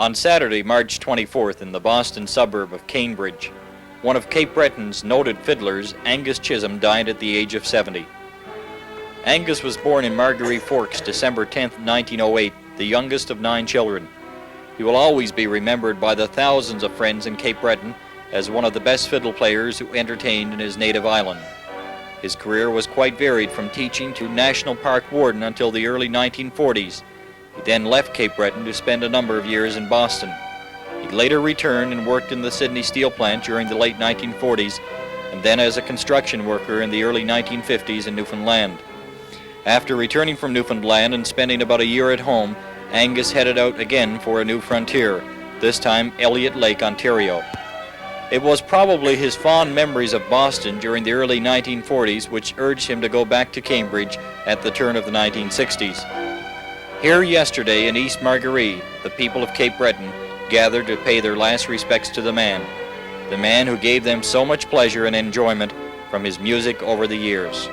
On Saturday, March 24th, in the Boston suburb of Cambridge, one of Cape Breton's noted fiddlers, Angus Chisholm, died at the age of 70. Angus was born in Margaree Forks, December 10, 1908, the youngest of 9 children. He will always be remembered by the thousands of friends in Cape Breton as one of the best fiddle players who entertained in his native island. His career was quite varied, from teaching to National Park warden until the early 1940s. He then left Cape Breton to spend a number of years in Boston. He later returned and worked in the Sydney steel plant during the late 1940s, and then as a construction worker in the early 1950s in Newfoundland. After returning from Newfoundland and spending about a year at home, Angus headed out again for a new frontier, this time Elliott Lake, Ontario. It was probably his fond memories of Boston during the early 1940s which urged him to go back to Cambridge at the turn of the 1960s. Here yesterday in East Margaree, the people of Cape Breton gathered to pay their last respects to the man who gave them so much pleasure and enjoyment from his music over the years.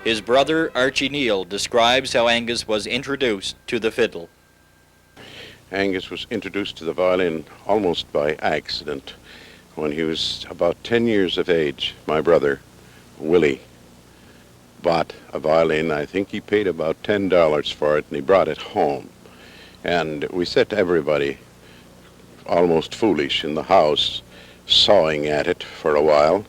His brother, Archie Neal, describes how Angus was introduced to the fiddle. Angus was introduced to the violin almost by accident. When he was about 10 years of age, my brother, Willie, bought a violin. I think he paid about $10 for it, and he brought it home. And we set everybody, almost foolish, in the house, sawing at it for a while.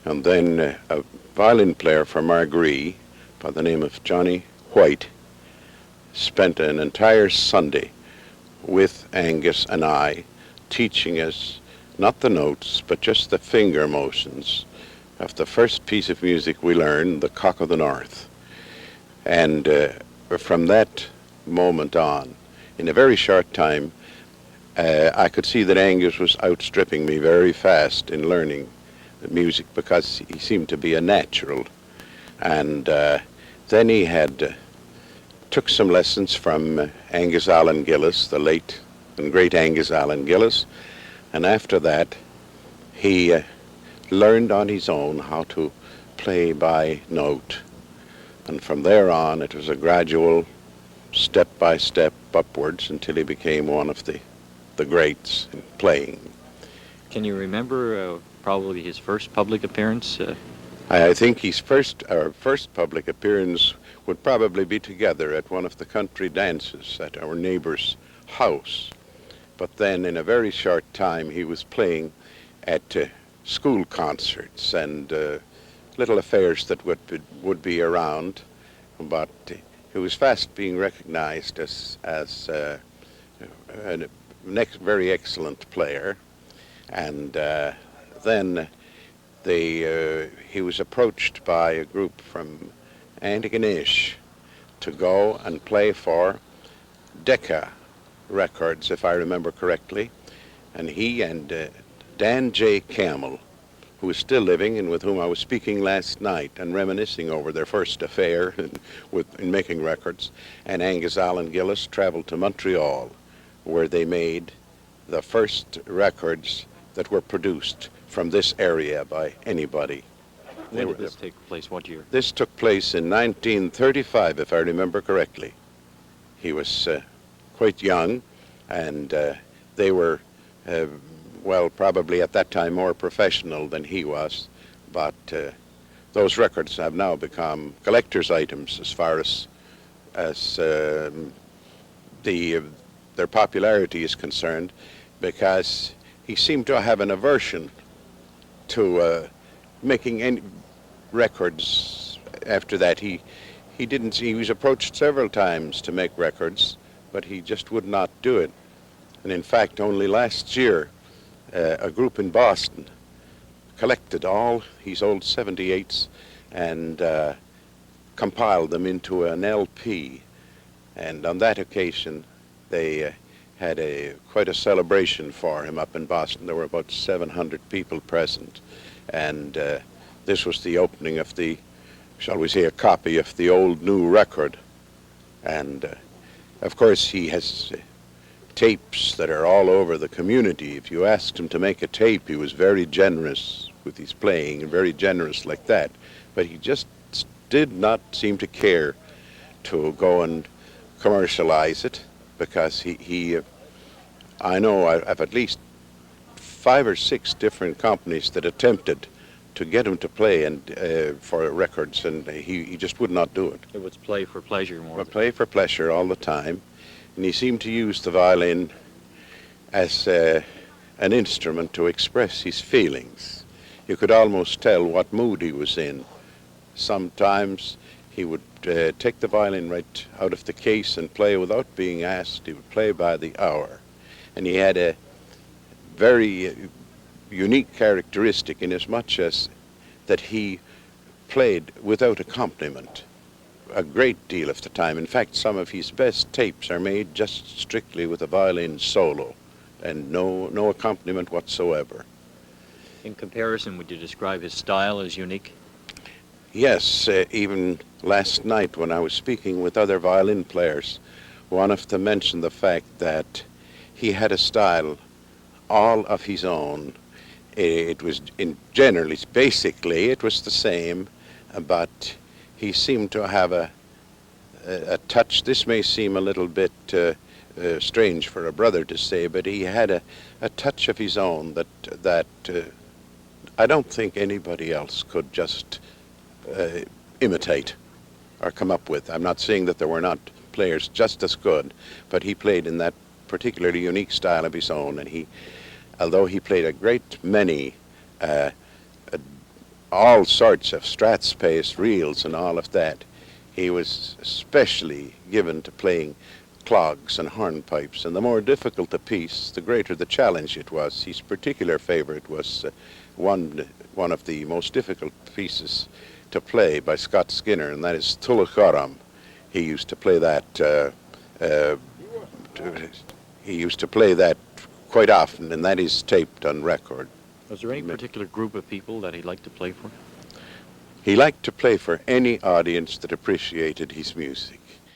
And then a violin player from Margaree by the name of Johnny White spent an entire Sunday with Angus and I, teaching us not the notes but just the finger motions of the first piece of music we learned, the Cock of the North. And from that moment on, in a very short time, I could see that Angus was outstripping me very fast in learning music, because he seemed to be a natural. And then he had took some lessons from Angus Allan Gillis, the late and great Angus Allan Gillis, and after that he learned on his own how to play by note. And from there on it was a gradual step-by-step upwards until he became one of the greats in playing. Can you remember probably his first public appearance? I think our first public appearance would probably be together at one of the country dances at our neighbor's house. But then in a very short time he was playing at school concerts and little affairs that would be around. But he was fast being recognized as a very excellent player. And then he was approached by a group from Antigonish to go and play for Decca Records, if I remember correctly. And he and Dan J. Campbell, who is still living and with whom I was speaking last night and reminiscing over their first affair in making records, and Angus Allan Gillis traveled to Montreal, where they made the first records that were produced from this area by anybody. When did this take place? What year? This took place in 1935, if I remember correctly. He was quite young, and they were, well, probably at that time more professional than he was, but those records have now become collector's items as far as their popularity is concerned, because he seemed to have an aversion to making any records after that. He was approached several times to make records, but he just would not do it. And in fact, only last year, a group in Boston collected all his old 78s and compiled them into an LP. And on that occasion, they had quite a celebration for him up in Boston. There were about 700 people present, and this was the opening of the, shall we say, a copy of the old new record. And of course, he has tapes that are all over the community. If you asked him to make a tape, he was very generous with his playing, and very generous like that. But he just did not seem to care to go and commercialize it, because I know I've at least 5 or 6 different companies that attempted to get him to play and for records, and he just would not do it. It was play for pleasure more. But play for pleasure all the time, and he seemed to use the violin as an instrument to express his feelings. You could almost tell what mood he was in. Sometimes he would take the violin right out of the case and play without being asked. He would play by the hour. And he had a very unique characteristic, in as much as that he played without accompaniment a great deal of the time. In fact, some of his best tapes are made just strictly with a violin solo and no accompaniment whatsoever. In comparison, would you describe his style as unique? Yes, even last night when I was speaking with other violin players, one of them mentioned the fact that he had a style all of his own. It was basically it was the same, but he seemed to have a touch. This may seem a little bit strange for a brother to say, but he had a touch of his own that I don't think anybody else could just imitate or come up with. I'm not saying that there were not players just as good, but he played in that particularly unique style of his own, and although he played a great many all sorts of Strat space reels and all of that, he was especially given to playing clogs and hornpipes, and the more difficult the piece, the greater the challenge it was. His particular favorite was one of the most difficult pieces to play by Scott Skinner, and that is Tullocharam. He used to play that quite often, and that is taped on record. Was there any particular group of people that he liked to play for? He liked to play for any audience that appreciated his music.